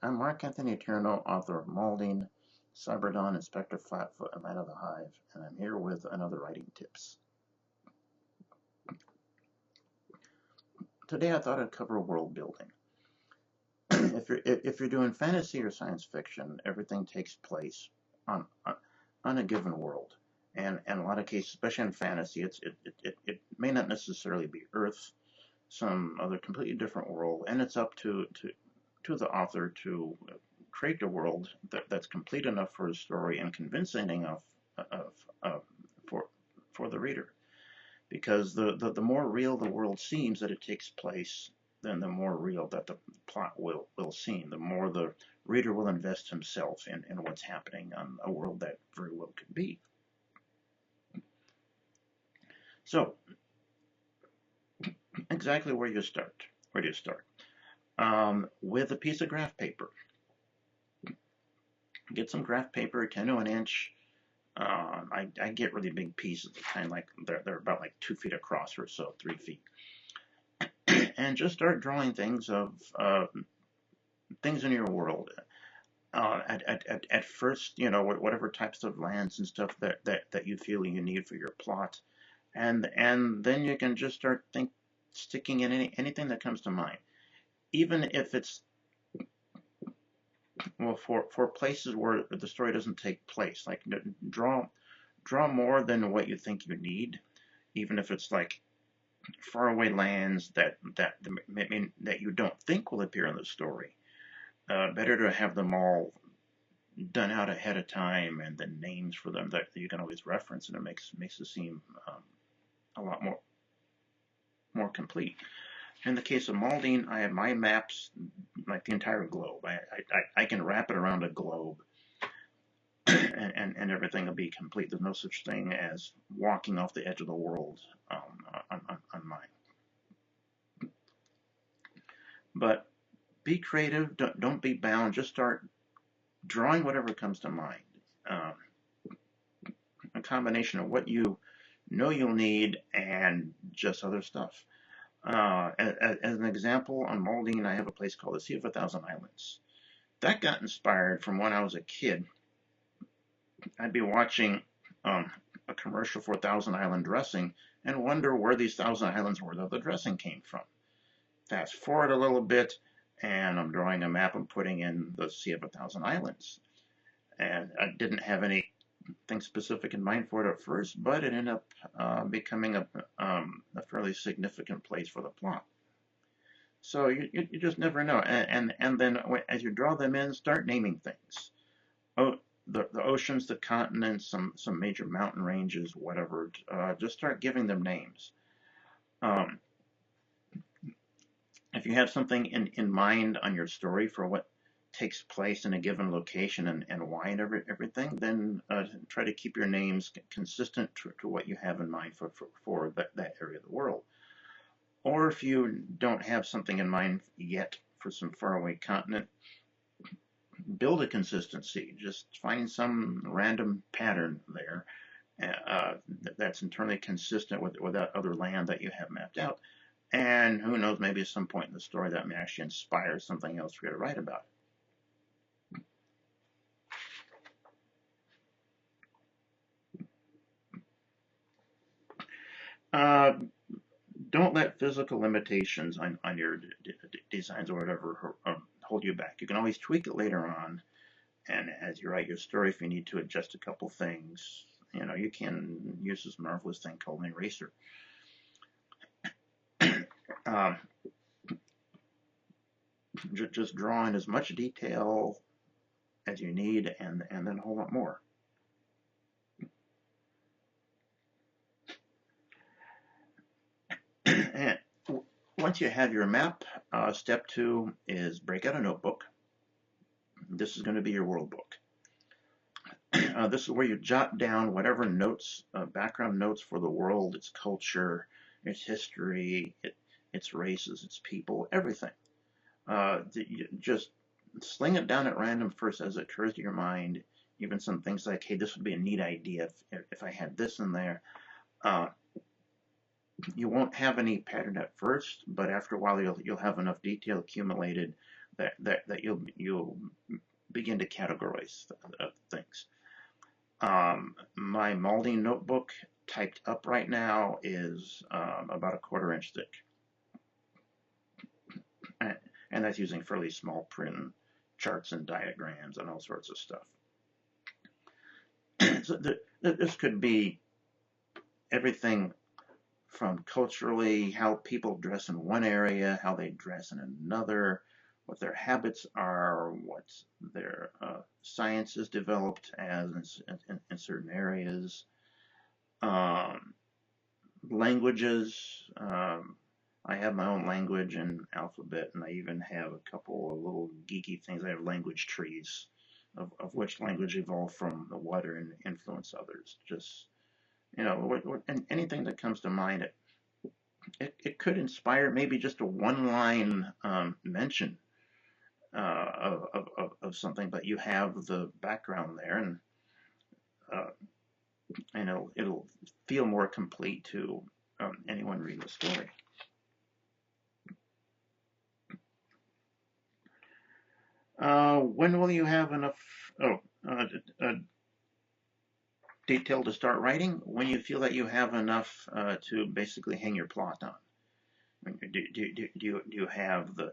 I'm Mark Anthony Tierno, author of Malding, Cyberdawn, Inspector Flatfoot, and Light of the Hive, and I'm here with another writing tips. Today I thought I'd cover world building. if you're doing fantasy or science fiction, everything takes place on a given world, and in a lot of cases, especially in fantasy, it may not necessarily be Earth, some other completely different world, and it's up to the author to create a world that's complete enough for a story and convincing enough of, of for for the reader. Because the more real the world seems that it takes place, then the more real that the plot will seem. The more the reader will invest himself in what's happening on a world that very well could be. So, exactly where you start. Where do you start? With a piece of graph paper. Get some graph paper, 10 to an inch. I get really big pieces, kind of like they're about like 2 feet across or so, 3 feet, and just start drawing things of things in your world. At first, whatever types of lands and stuff that you feel you need for your plot, and then you can just start sticking in anything that comes to mind, even if it's well for places where the story doesn't take place. Like draw more than what you think you need, even if it's like faraway lands that you don't think will appear in the story. Better to have them all done out ahead of time, and then names for them that you can always reference, and it makes it seem a lot more complete. In the case of Malding, I have my maps like the entire globe. I can wrap it around a globe, and everything will be complete. There's no such thing as walking off the edge of the world on mine. But be creative. Don't be bound. Just start drawing whatever comes to mind. Um, a combination of what you know you'll need and just other stuff. As an example, on Malding, I have a place called the Sea of a Thousand Islands. That got inspired from when I was a kid. I'd be watching a commercial for Thousand Island dressing and wonder where these Thousand Islands were that the dressing came from. Fast forward a little bit, and I'm drawing a map and putting in the Sea of a Thousand Islands. And I didn't have anything specific in mind for it at first, but it ended up becoming a fairly significant place for the plot. So you just never know. And then as you draw them in, start naming things. Oh, the oceans, the continents, some major mountain ranges, whatever. Just start giving them names. Um, if you have something in mind on your story for what takes place in a given location and why and everything, then try to keep your names consistent to what you have in mind for that area of the world. Or if you don't have something in mind yet for some faraway continent, build a consistency. Just find some random pattern there that's internally consistent with that other land that you have mapped out. And who knows, maybe at some point in the story that may actually inspire something else for you to write about. Uh, don't let physical limitations on your designs or whatever hold you back. You can always tweak it later on, and as you write your story, if you need to adjust a couple things, you can use this marvelous thing called an eraser. Um, just draw in as much detail as you need, and then a whole lot more. And once you have your map, step 2 is break out a notebook. This is going to be your world book. This is where you jot down whatever notes, background notes for the world, its culture, its history, its races, its people, everything. Just sling it down at random first as it occurs to your mind. Even some things like, hey, this would be a neat idea if I had this in there. You won't have any pattern at first, but after a while you'll have enough detail accumulated that you'll begin to categorize things. My Malding notebook typed up right now is about a 1/4 inch thick, and that's using fairly small print charts and diagrams and all sorts of stuff. So this could be everything from culturally how people dress in one area, how they dress in another, what their habits are, what their science is developed as in certain areas, um, languages. I have my own language and alphabet, and I even have a couple of little geeky things. I have language trees of which language evolved from the water and influence others. Just, and anything that comes to mind. It could inspire maybe just a one-line mention of something, but you have the background there, uh, and it'll feel more complete to anyone reading the story. When will you have enough detail to start writing? When you feel that you have enough to basically hang your plot on. Do you have the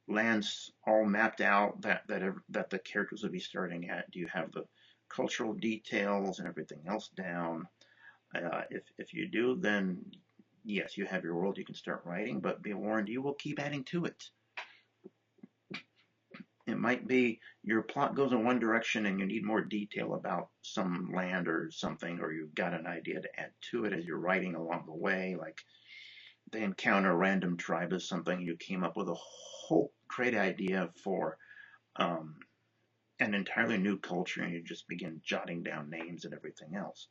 lands all mapped out that the characters will be starting at? Do you have the cultural details and everything else down? If you do, then yes, you have your world. You can start writing, but be warned, you will keep adding to it. It might be your plot goes in one direction and you need more detail about some land or something, or you've got an idea to add to it as you're writing along the way, like they encounter a random tribe or something, you came up with a whole great idea for um, an entirely new culture, and you just begin jotting down names and everything else.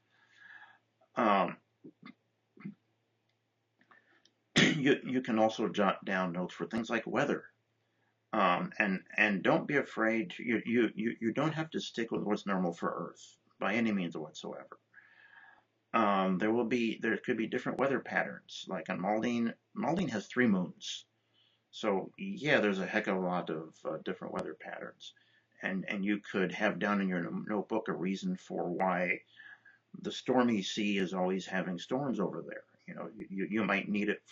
Um, you can also jot down notes for things like weather. And don't be afraid. You don't have to stick with what's normal for Earth by any means whatsoever. There could be different weather patterns. Like on Malding has 3 moons, so yeah, there's a heck of a lot of different weather patterns, and you could have down in your notebook a reason for why the stormy sea is always having storms over there. You might need it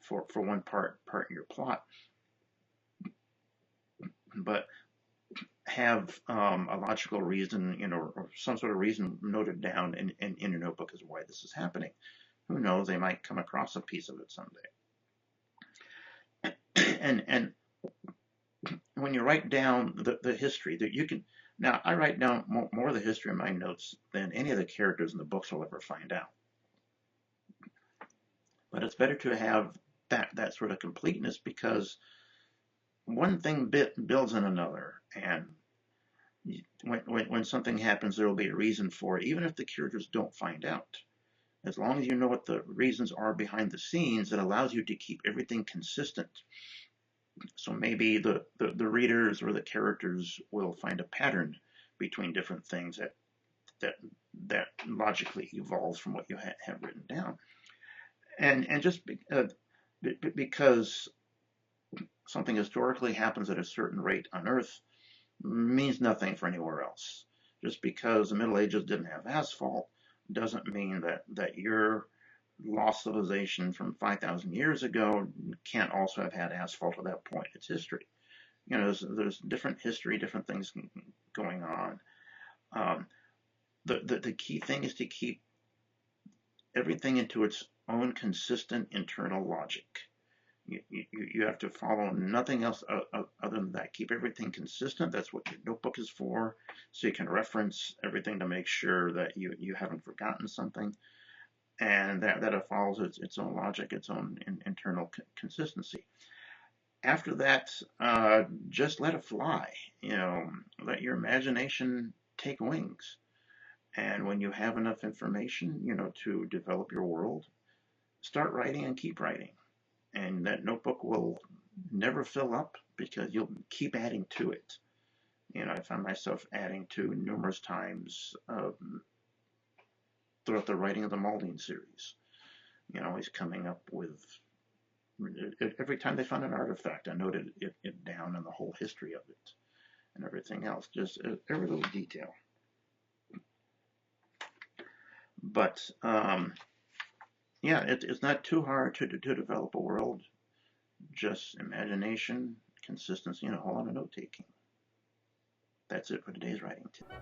for one part in your plot, but have a logical reason, or some sort of reason noted down in your notebook as why this is happening. Who knows? They might come across a piece of it someday. And when you write down the history that you can, now I write down more of the history in my notes than any of the characters in the books will ever find out. But it's better to have that sort of completeness, because one thing builds in another, and when something happens, there will be a reason for it, even if the characters don't find out. As long as you know what the reasons are behind the scenes, it allows you to keep everything consistent. So maybe the readers or the characters will find a pattern between different things that logically evolves from what you have written down. And just because something historically happens at a certain rate on Earth means nothing for anywhere else. Just because the Middle Ages didn't have asphalt doesn't mean that your lost civilization from 5,000 years ago can't also have had asphalt at that point in its history. There's different history, different things going on. The key thing is to keep everything into its own consistent internal logic. You have to follow nothing else other than that. Keep everything consistent. That's what your notebook is for, so you can reference everything to make sure that you haven't forgotten something, and that it follows its own logic, its own internal consistency. After that, just let it fly. Let your imagination take wings. And when you have enough information, to develop your world, start writing and keep writing. And that notebook will never fill up, because you'll keep adding to it. I found myself adding to numerous times throughout the writing of the Malding series. Always coming up with Every time they found an artifact, I noted it down and the whole history of it and everything else, just every little detail. But yeah, it's not too hard to develop a world. Just imagination, consistency, and a whole lot of note taking. That's it for today's writing tip.